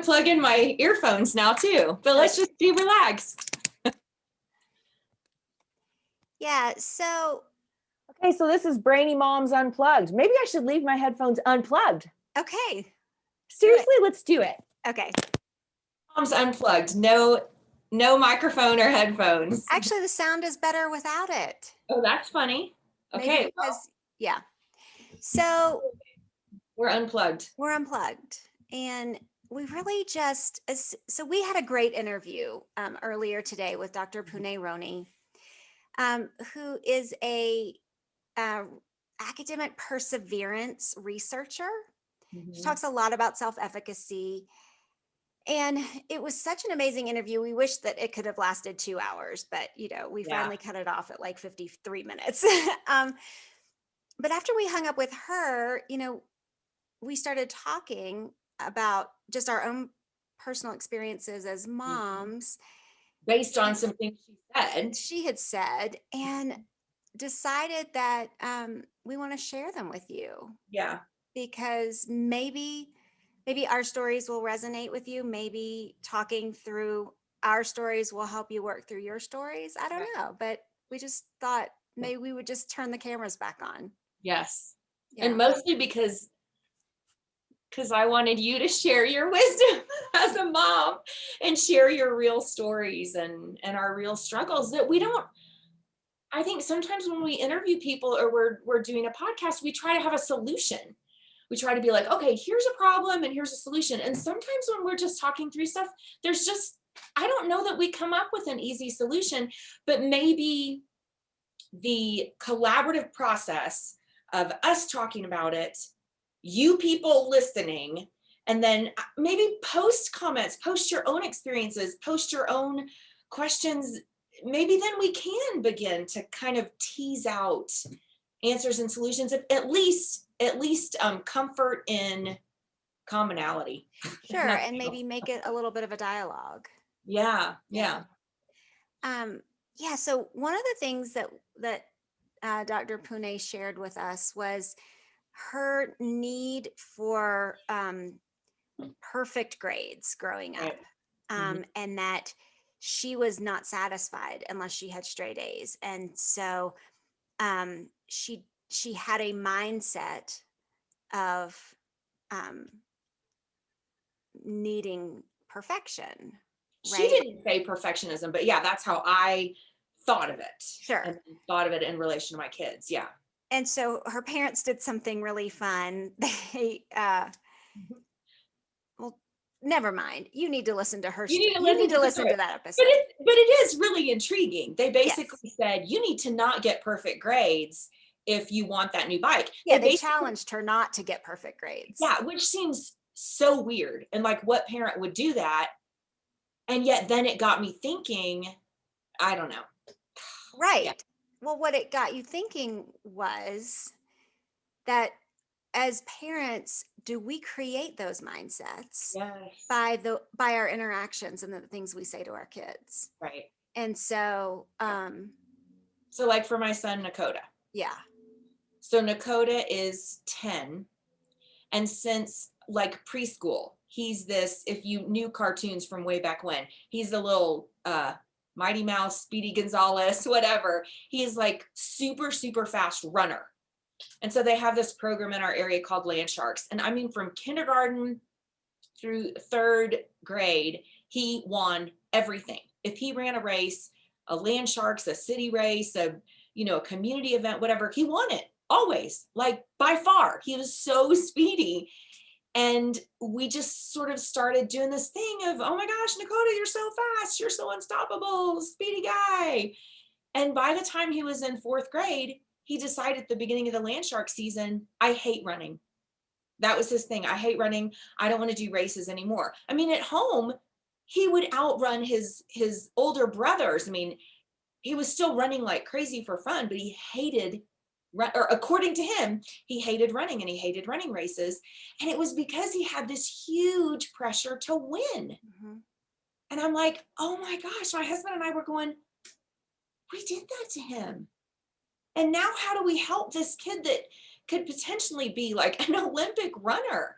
plug in my earphones now too, but let's just be relaxed. Yeah, so. Okay, so this is Brainy Moms Unplugged. Maybe I should leave my headphones unplugged. Okay. Seriously, let's do it. Okay. Moms Unplugged. No microphone or headphones. Actually, the sound is better without it. Oh, that's funny. Okay. Maybe because, yeah. So we're unplugged. We're unplugged. And we really just, so we had a great interview earlier today with Dr. Pooneh Roney, who is a academic perseverance researcher. Mm-hmm. She talks a lot about self-efficacy. And it was such an amazing interview. We wish that it could have lasted 2 hours, but we finally cut it off at like 53 minutes. But after we hung up with her, we started talking about just our own personal experiences as moms. Based on some things she had said, and decided that we want to share them with you. Yeah. Because maybe our stories will resonate with you. Maybe talking through our stories will help you work through your stories. I don't know, but we just thought maybe we would just turn the cameras back on. Yes. Yeah. And mostly because I wanted you to share your wisdom as a mom and share your real stories and our real struggles that we don't. I think sometimes when we interview people or we're doing a podcast, we try to have a solution. We try to be like, okay, here's a problem and here's a solution. And sometimes when we're just talking through stuff, I don't know that we come up with an easy solution, but maybe the collaborative process of us talking about it, you people listening, and then maybe post comments, post your own experiences, post your own questions. Maybe then we can begin to kind of tease out answers and solutions, at least comfort in commonality. Sure. And maybe make it a little bit of a dialogue. Yeah. So one of the things that Dr. Pooneh shared with us was her need for perfect grades growing up, and that she was not satisfied unless she had straight A's. And so she had a mindset of needing perfection. Right? She didn't say perfectionism, but yeah, that's how I thought of it. Sure. And thought of it in relation to my kids. Yeah. And so her parents did something really fun. They, well, never mind. You need to listen to her. You need to listen to that episode. But it is really intriguing. They basically said, you need to not get perfect grades if you want that new bike. Yeah, they challenged her not to get perfect grades. Yeah, which seems so weird. And like, what parent would do that? And yet then it got me thinking, I don't know. Right. Yeah. Well, what it got you thinking was that as parents, do we create those mindsets by our interactions and the things we say to our kids? Right. And so, so like for my son, Nakota. Yeah. So Nakota is 10. And since like preschool, he's this, if you knew cartoons from way back when, he's a little Mighty Mouse, Speedy Gonzales, whatever. He's like super, super fast runner. And so they have this program in our area called Land Sharks. And I mean, from kindergarten through 3rd grade, he won everything. If he ran a race, a Land Sharks, a city race, a community event, whatever, he won it always, like by far. He was so speedy. And we just sort of started doing this thing of, oh my gosh, Nakota, you're so fast. You're so unstoppable, speedy guy. And by the time he was in 4th grade, he decided at the beginning of the Land Shark season, I hate running. That was his thing. I hate running. I don't want to do races anymore. I mean, at home, he would outrun his older brothers. I mean, he was still running like crazy for fun, but he hated, or according to him, he hated running and he hated running races. And it was because he had this huge pressure to win. Mm-hmm. And I'm like, oh my gosh, my husband and I were going, we did that to him. And now how do we help this kid that could potentially be like an Olympic runner?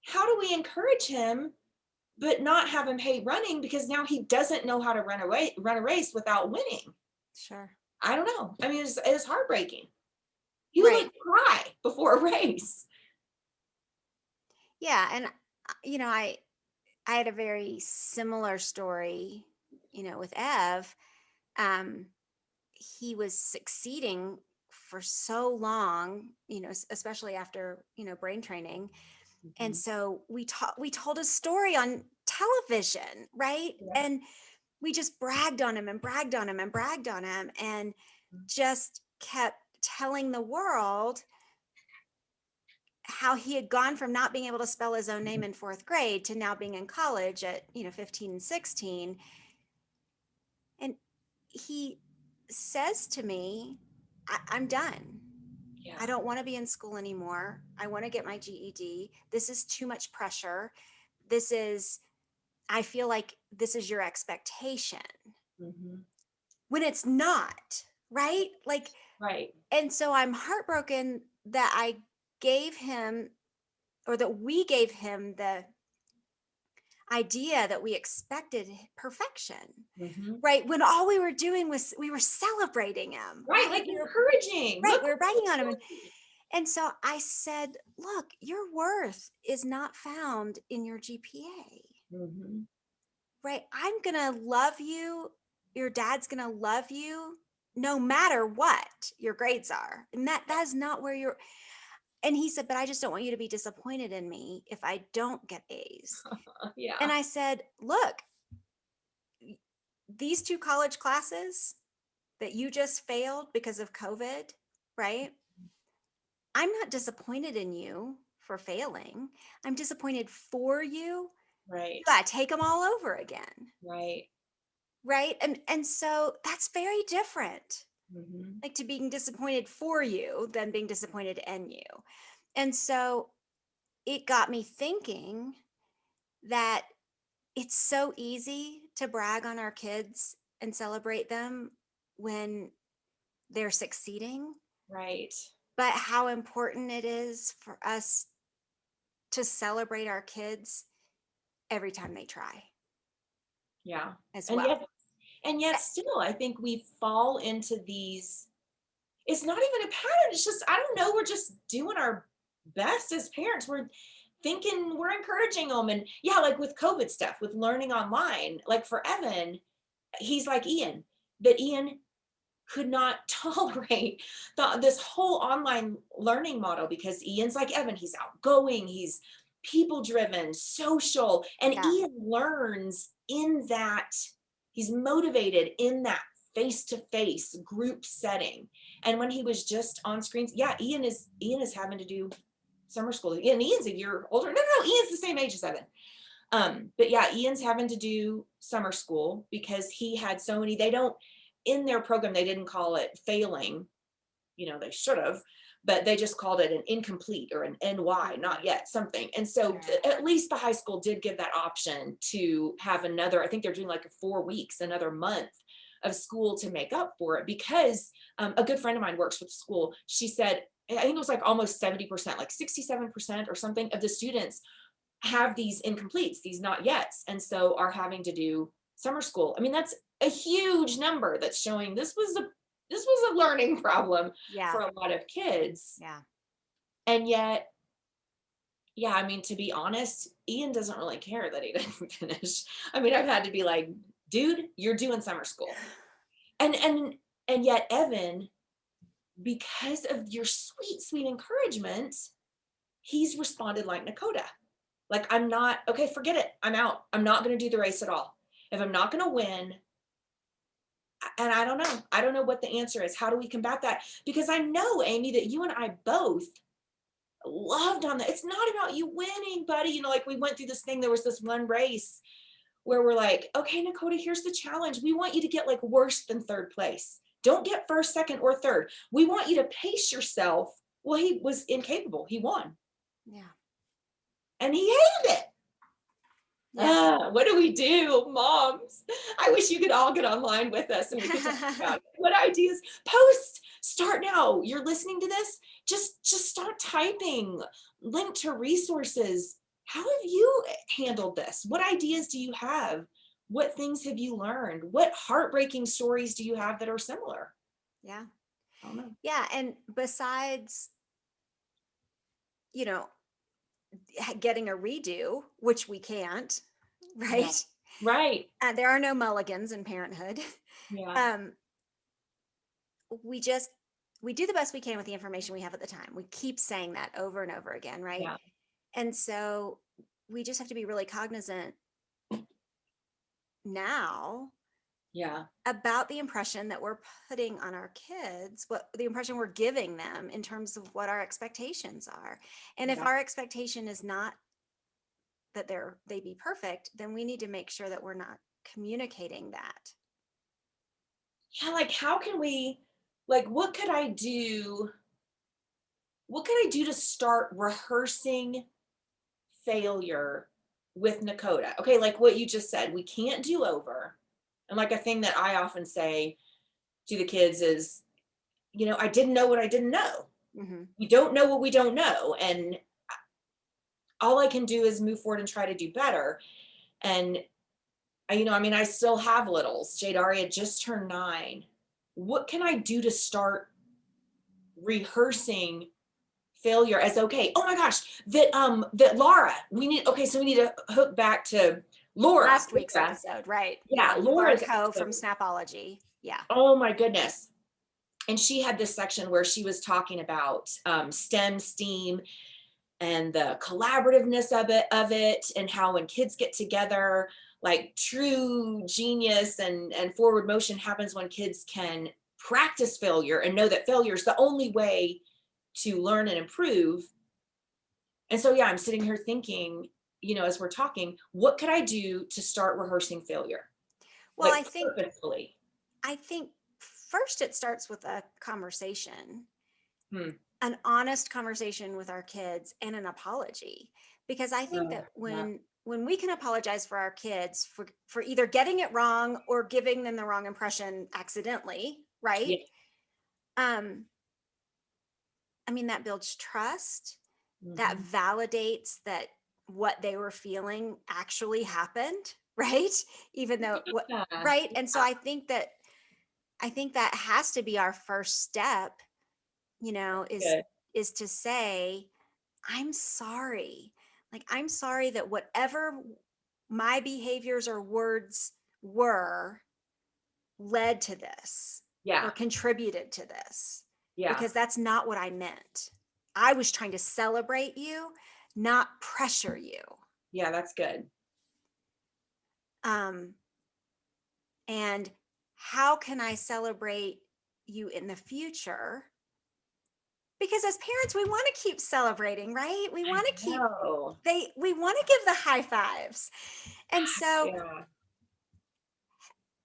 How do we encourage him but not have him hate running because now he doesn't know how to run a race without winning. Sure. I don't know. I mean, it's heartbreaking. He would Right. like cry before a race. Yeah. And, I had a very similar story, with Ev. He was succeeding for so long, especially after, brain training. And so we told a story on television, right? Yeah. And we just bragged on him and bragged on him and bragged on him and just kept telling the world how he had gone from not being able to spell his own name in 4th grade to now being in college at 15 and 16. And he says to me, I'm done. Yeah. I don't want to be in school anymore. I want to get my GED. This is too much pressure. I feel like this is your expectation. When it's not, right? Like, Right. and so I'm heartbroken that I gave him, or that we gave him, the idea that we expected perfection, right? When all we were doing was we were celebrating him, right? Like encouraging, right? We were bragging on him. And so I said, look, your worth is not found in your GPA, right? I'm going to love you. Your dad's going to love you no matter what your grades are. And that is not where you're. And he said, but I just don't want you to be disappointed in me if I don't get A's. Yeah. And I said, look, these 2 college classes that you just failed because of COVID, right? I'm not disappointed in you for failing. I'm disappointed for you. Right. You gotta take them all over again. Right. Right. And so that's very different. Like to being disappointed for you than being disappointed in you. And so it got me thinking that it's so easy to brag on our kids and celebrate them when they're succeeding. Right. But how important it is for us to celebrate our kids every time they try. Yeah. As and well. Yet still, I think we fall into these, it's not even a pattern. It's just, I don't know, we're just doing our best as parents. We're thinking we're encouraging them. And yeah, like with COVID stuff, with learning online, like for Evan, he's like Ian, that Ian could not tolerate this whole online learning model because Ian's like Evan, he's outgoing, he's people driven, social, and Ian learns in that, he's motivated in that face-to-face group setting. And when he was just on screens, Ian is having to do summer school. And Ian's a year older. No, Ian's the same age as Evan. But Ian's having to do summer school because he had so many, in their program, they didn't call it failing, they should have, but they just called it an incomplete or an NY, not yet, something. And so at least the high school did give that option to have another, I think they're doing like 4 weeks, another month of school to make up for it, because a good friend of mine works with the school. She said, I think it was like almost 70%, like 67% or something of the students have these incompletes, these not yets, and so are having to do summer school. I mean, that's a huge number that's showing this was a learning problem for a lot of kids. And yet, I mean, to be honest, Ian doesn't really care that he didn't finish. I mean, I've had to be like, dude, you're doing summer school. And yet Evan, because of your sweet encouragement, he's responded like Nakota. Like, I'm not, okay, forget it. I'm out. I'm not going to do the race at all. If I'm not going to win, and I don't know what the answer is. How do we combat that? Because I know, Amy, that you and I both loved on that. It's not about you winning, buddy. Like we went through this thing. There was this one race where we're like, okay, Nakota, here's the challenge. We want you to get like worse than 3rd place. Don't get 1st, 2nd, or 3rd. We want you to pace yourself. Well, he was incapable. He won. And he hated it. What do we do, moms? I wish you could all get online with us and we could talk about what ideas. Start now. You're listening to this. Just start typing. Link to resources. how have you handled this? What ideas do you have? What things have you learned? What heartbreaking stories do you have that are similar? Yeah. I don't know. Yeah. And besides, you know, getting a redo, which we can't, Yeah. right? Right. There are no mulligans in parenthood. Yeah. Um, we just, we do the best we can with the information we have at the time. We keep saying that over and over again, right? Yeah. And so we just have to be really cognizant now Yeah. about the impression that we're putting on our kids, what the impression we're giving them in terms of what our expectations are. And if Yeah. our expectation is not that they be perfect, then we need to make sure that we're not communicating that. Yeah. Like, how can we, like, what could I do? What could I do to start rehearsing failure with Nakota? Okay. Like what you just said, we can't do over. And like a thing that I often say to the kids is, I didn't know what I didn't know. Mm-hmm. We don't know what we don't know. And all I can do is move forward and try to do better. And I still have littles. Jadaria just turned 9. What can I do to start rehearsing failure as okay? Oh my gosh, that Laura, so we need to hook back to Laura. Last week's Laura. episode, right? Yeah, Laura Laura's Coe episode. from Snapology. Yeah. Oh my goodness. And she had this section where she was talking about STEAM, and the collaborativeness of it, and how when kids get together, like true genius and forward motion happens when kids can practice failure and know that failure is the only way to learn and improve. And so, yeah, I'm sitting here thinking, as we're talking, what could I do to start rehearsing failure? Well, Like purposefully. I think first it starts with a conversation, Hmm. an honest conversation with our kids and an apology. Because I think that Yeah. when we can apologize for our kids for either getting it wrong or giving them the wrong impression accidentally, right? Yeah. I mean, that builds trust, that Mhm. validates that what they were feeling actually happened, right? Even though Yeah. right? And so I think that has to be our first step, Good. is to say, I'm sorry. Like, I'm sorry that whatever my behaviors or words were led to this Yeah. or contributed to this, Yeah. because that's not what I meant. I was trying to celebrate you, not pressure you. Yeah, that's good. Um, and how can I celebrate you in the future? Because as parents, we want to keep celebrating, right? We want to keep No. we want to give the high fives. And so Yeah.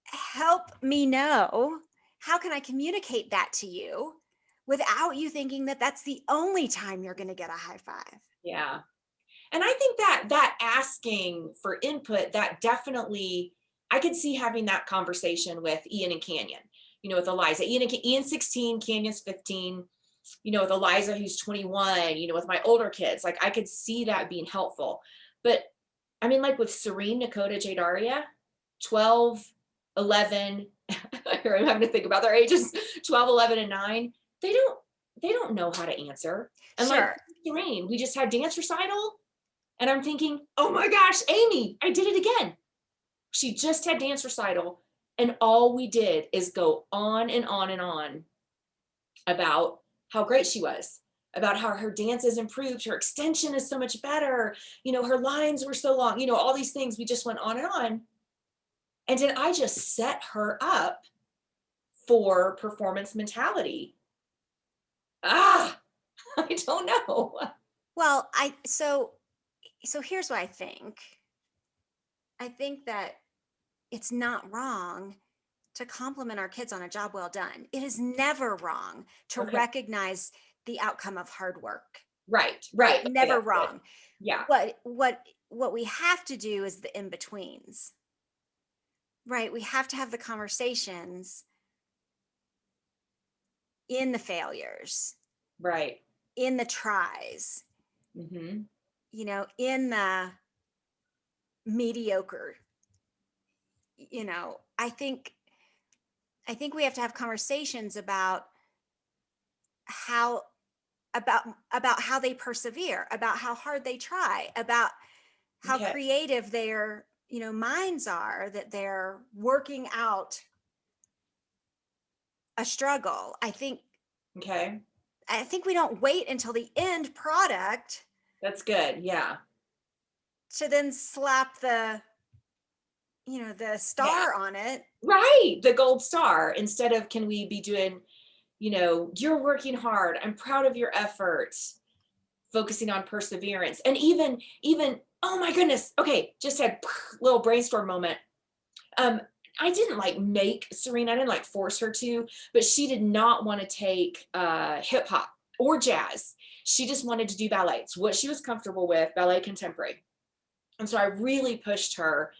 help me know, how can I communicate that to you without you thinking that that's the only time you're going to get a high five? Yeah. And I think that asking for input, that definitely, I could see having that conversation with Ian and Canyon, with Eliza. Ian's 16, Canyon's 15, with Eliza who's 21, with my older kids. Like I could see that being helpful. But I mean, like with Serene, Nakota, Jadaria, 12, 11, here I'm having to think about their ages, 12, 11, and 9. They don't know how to answer. And like Sure. Serene, we just had dance recital. And I'm thinking, oh my gosh, Amy, I did it again. She just had dance recital. And all we did is go on and on and on about how great she was, about how her dance has improved, her extension is so much better, her lines were so long, all these things. We just went on and on. And then I just set her up for performance mentality. I don't know. Well, so here's what I think. I think that it's not wrong to compliment our kids on a job well done. It is never wrong to Okay. recognize the outcome of hard work. Right. Okay, Never wrong. Yeah. What we have to do is the in-betweens. Right? We have to have the conversations in the failures, Right. in the tries. Mm-hmm. in the mediocre, I think we have to have conversations about how about how they persevere, about how hard they try, about how Okay. creative their minds are, that they're working out a struggle. Okay. I think we don't wait until the end product That's good. Yeah. to then slap the Yeah. star on it. Right. The gold star, instead of, can we be doing, you're working hard. I'm proud of your efforts. Focusing on perseverance. And even, oh my goodness. Okay. Just had a little brainstorm moment. I didn't make Serena, I didn't force her to, but she did not want to take hip hop or jazz. She just wanted to do ballet. It's what she was comfortable with, ballet contemporary. And so I really pushed her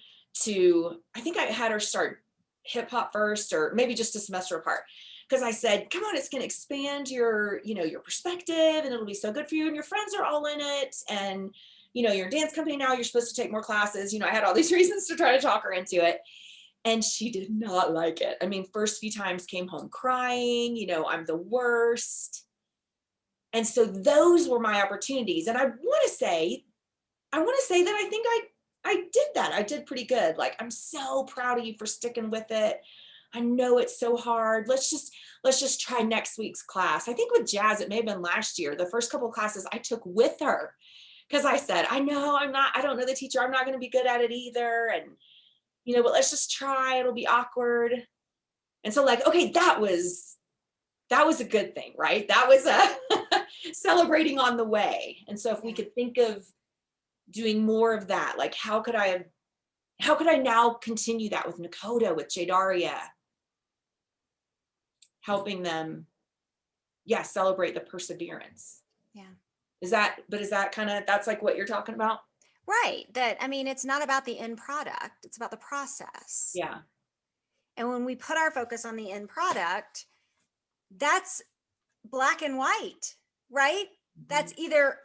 to, I think I had her start hip hop first, or maybe just a semester apart. Because I said, come on, it's going to expand your, your perspective, and it'll be so good for you. And your friends are all in it. And, you're in dance company now, you're supposed to take more classes. I had all these reasons to try to talk her into it. And she did not like it. I mean, first few times came home crying, I'm the worst. And so those were my opportunities. And I want to say that I think I did that. I did pretty good. I'm so proud of you for sticking with it. I know it's so hard. Let's just try next week's class. I think with jazz, it may have been last year, the first couple of classes I took with her, because I said, I don't know the teacher. I'm not going to be good at it either. And but let's just try, it'll be awkward. And so okay, that was a good thing, right? That was a celebrating on the way. And so if we could think of doing more of that, how could I now continue that with Nakota, with Jadaria, helping them, celebrate the perseverance. Yeah. Is that that's what you're talking about? Right. That, it's not about the end product, it's about the process. Yeah. And when we put our focus on the end product, that's black and white, right? Mm-hmm. That's either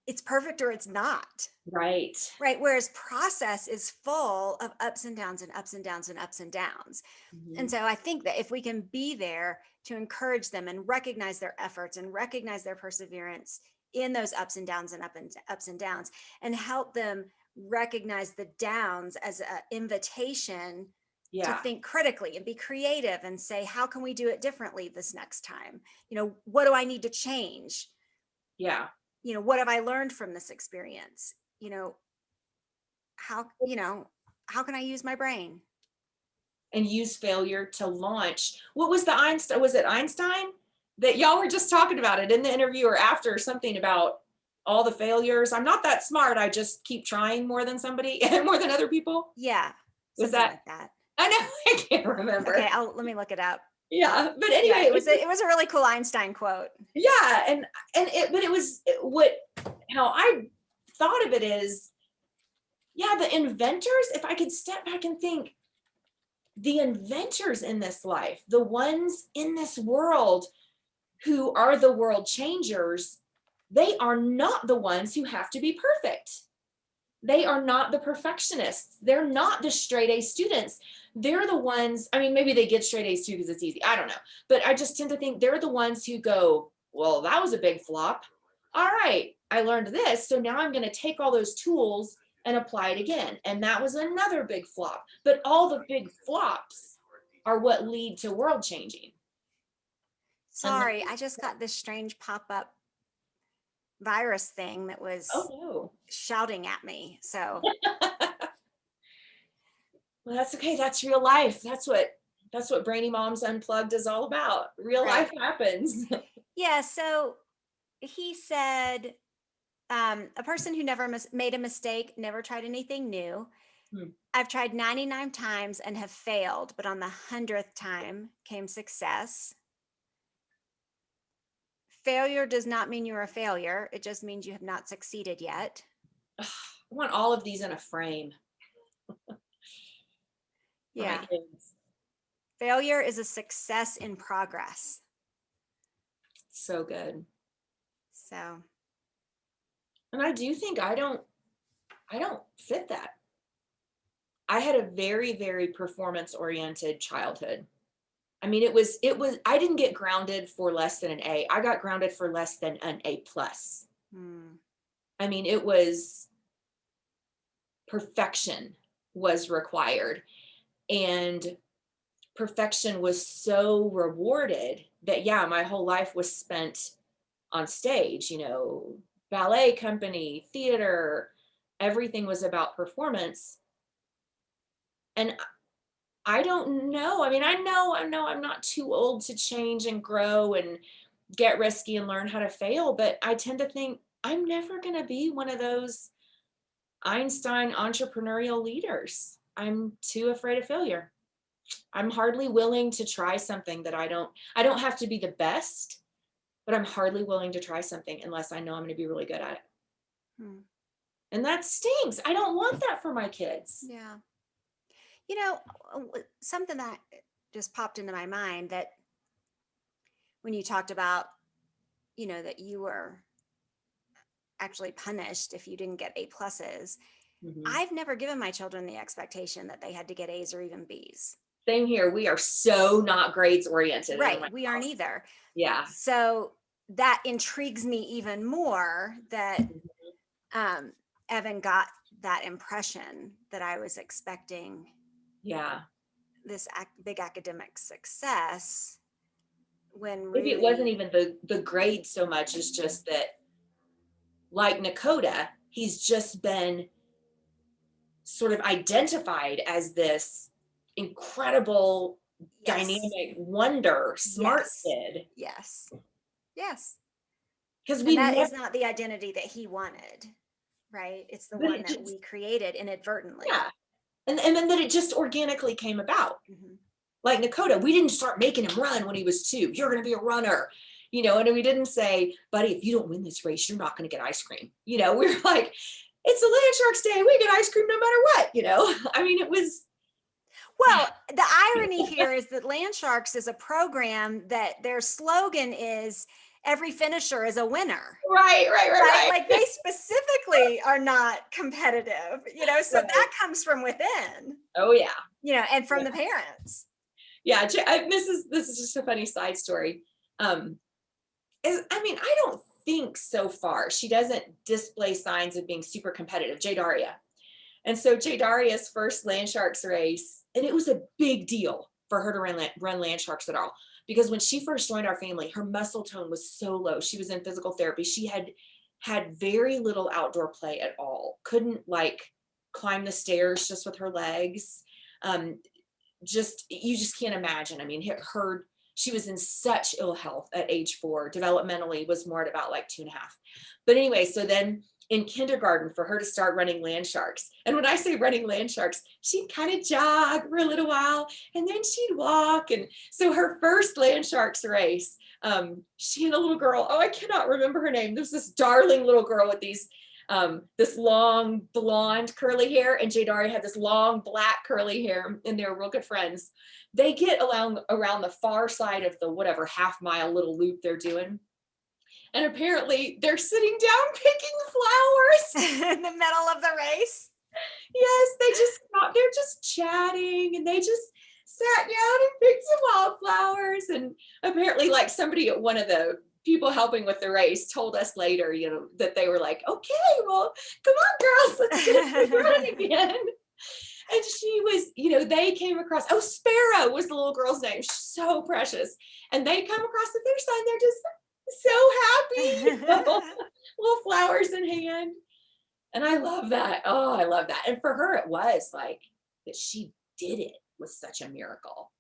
it's perfect or it's not. Right. Right. Whereas process is full of ups and downs and ups and downs and ups and downs. Mm-hmm. And so I think that if we can be there to encourage them and recognize their efforts and recognize their perseverance in those ups and downs and ups and downs, and help them recognize the downs as an invitation to think critically and be creative and say, how can we do it differently this next time? What do I need to change? Yeah. What have I learned from this experience? How can I use my brain? And use failure to launch. What was the Einstein? Was it Einstein that y'all were just talking about it in the interview or after, or something about all the failures? I'm not that smart. I just keep trying more than other people. Yeah. Was that like that? I know. I can't remember. Okay. Let me look it up. Yeah. But anyway, it was a really cool Einstein quote. Yeah. But it was how I thought of it is, the inventors, if I could step back and think, the inventors in this life, the ones in this world who are the world changers, they are not the ones who have to be perfect. They are not the perfectionists. They're not the straight A students. They're the ones, maybe they get straight A's too because it's easy. I don't know. But I just tend to think they're the ones who go, well, that was a big flop. All right, I learned this. So now I'm going to take all those tools and apply it again. And that was another big flop. But all the big flops are what lead to world changing. Sorry, I just got this strange pop-up virus thing that was shouting at me. So well, that's okay. That's real life. That's what Brainy Moms Unplugged is all about. Real life happens. Yeah. So he said, a person who never made a mistake, never tried anything new. I've tried 99 times and have failed, but on the 100th time came success. Failure does not mean you're a failure. It just means you have not succeeded yet. I want all of these in a frame. Yeah. Failure is a success in progress. So good. So And I do think I don't fit that. I had a very, very performance oriented childhood. I mean, I didn't get grounded for less than an A. I got grounded for less than an A plus. I mean, it was perfection was required. And perfection was so rewarded that, yeah, my whole life was spent on stage, ballet company, theater, everything was about performance. And I don't know. I mean, I know I'm not too old to change and grow and get risky and learn how to fail, but I tend to think I'm never going to be one of those Einstein entrepreneurial leaders. I'm too afraid of failure. I'm hardly willing to try something that I don't have to be the best, but I'm hardly willing to try something unless I know I'm going to be really good at it. And that stinks. I don't want that for my kids. Yeah. Something that just popped into my mind, that when you talked about, that you were actually punished if you didn't get A pluses. I've never given my children the expectation that they had to get A's or even B's. Same here. We are so not grades oriented. Right. We aren't either. Yeah. So that intrigues me even more that Evan got that impression that I was expecting. Yeah. This big academic success, when maybe really it wasn't even the grade so much as just that, like Nakota, he's just been sort of identified as this incredible, dynamic, wonder, smart kid. Yes. Because that is not the identity that he wanted, right? It's the one that we created inadvertently. Yeah. And then that it just organically came about. Like Nakota, we didn't start making him run when he was 2. You're going to be a runner, and we didn't say, buddy, if you don't win this race, you're not going to get ice cream. We were like, it's a Land Sharks Day. We get ice cream no matter what, I mean, it was. Well, the irony here is that Land Sharks is a program that their slogan is every finisher is a winner. Right. Like they specifically are not competitive, so that comes from within. Oh yeah. And from the parents. Yeah. This is just a funny side story. I mean, I don't think so far she doesn't display signs of being super competitive, Jay Daria. And so Jay Daria's first Land Sharks race, and it was a big deal for her to run Land Sharks at all, because when she first joined our family, her muscle tone was so low. She was in physical therapy. She had very little outdoor play at all. Couldn't climb the stairs just with her legs. You just can't imagine. I mean, she was in such ill health at age 4. Developmentally was more at about 2.5. But anyway, so then in kindergarten, for her to start running Land Sharks. And when I say running Land Sharks, she'd kind of jog for a little while and then she'd walk. And so her first Land Sharks race, she and a little girl, I cannot remember her name. There's this darling little girl with this long blonde curly hair, and Jay Daria had this long black curly hair, and they were real good friends. They get around the far side of the whatever half-mile little loop they're doing. And apparently they're sitting down picking flowers in the middle of the race. Yes, they're just chatting, and they just sat down and picked some wildflowers. And apparently somebody at one of the people helping with the race told us later, that they were like, okay, well, come on, girls, let's get running again. And she was, they came across, Sparrow was the little girl's name. She's so precious. And they come across the finish line. They're just so happy, little flowers in hand. And I love that. Oh, I love that. And for her, it was that she did it was such a miracle.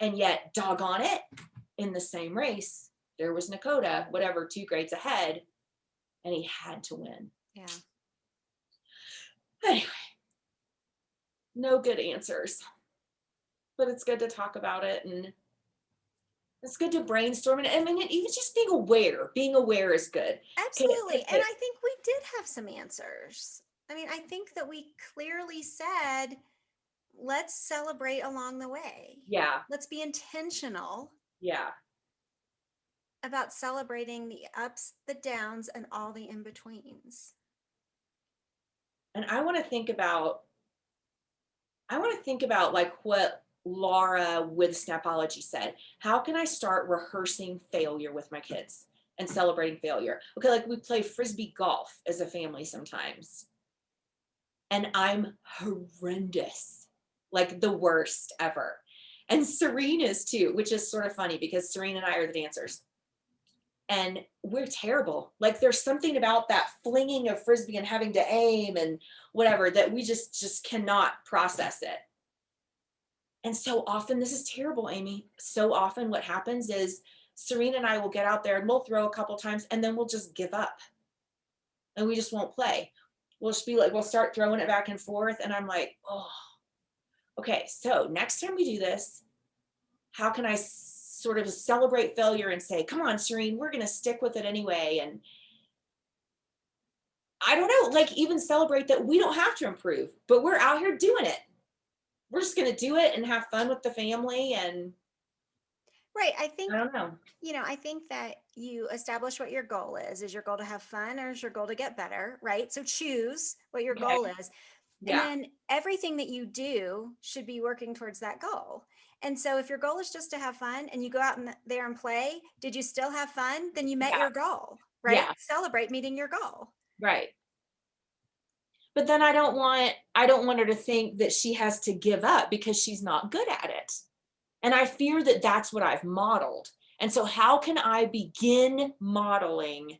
And yet, doggone it, in the same race, there was Nakota, whatever, 2 grades ahead, and he had to win. Yeah. Anyway, no good answers, but it's good to talk about it, and it's good to brainstorm. And I mean, even just being aware is good. Absolutely. And I think we did have some answers. I mean, I think that we clearly said, let's celebrate along the way. Yeah. Let's be intentional. Yeah. About celebrating the ups, the downs, and all the in-betweens. And I want to think about like what Laura with Snapology said. How can I start rehearsing failure with my kids and celebrating failure? Okay, like we play frisbee golf as a family sometimes. And I'm horrendous, like the worst ever. And Serene is too, which is sort of funny because Serene and I are the dancers. And we're terrible. Like there's something about that flinging of frisbee and having to aim and whatever that we just cannot process it. And so often, this is terrible, Amy. So often what happens is Serene and I will get out there and we'll throw a couple times and then we'll just give up. And we just won't play. We'll just be like, we'll start throwing it back and forth. And I'm like, oh, okay. So next time we do this, how can I sort of celebrate failure and say, come on, Serene, we're going to stick with it anyway. And I don't know, like even celebrate that we don't have to improve, but we're out here doing it. We're just going to do it and have fun with the family. And right. I think, I don't know. I think that you establish what your goal is. Is your goal to have fun or is your goal to get better? Right. So choose what your goal is. Yeah. And then everything that you do should be working towards that goal. And so if your goal is just to have fun and you go out there and play, did you still have fun? Then you met your goal, right? Yeah. Celebrate meeting your goal. Right. But then I don't want her to think that she has to give up because she's not good at it. And I fear that that's what I've modeled. And so how can I begin modeling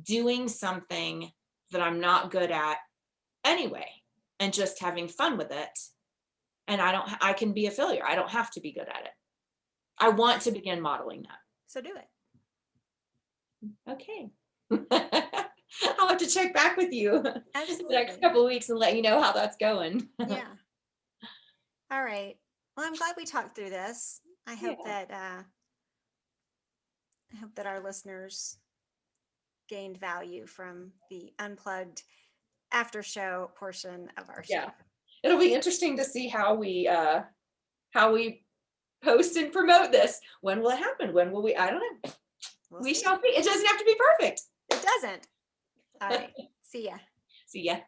doing something that I'm not good at anyway and just having fun with it? And I can be a failure. I don't have to be good at it. I want to begin modeling that. So do it. Okay. I'll have to check back with you Absolutely. the next couple of weeks and let you know how that's going. Yeah. All right. Well, I'm glad we talked through this. I hope that our listeners gained value from the unplugged after show portion of our show. Yeah. It'll be interesting to see how we post and promote this. When will it happen? When will we? I don't know. We shall see. It doesn't have to be perfect. It doesn't. All right. See ya. See ya.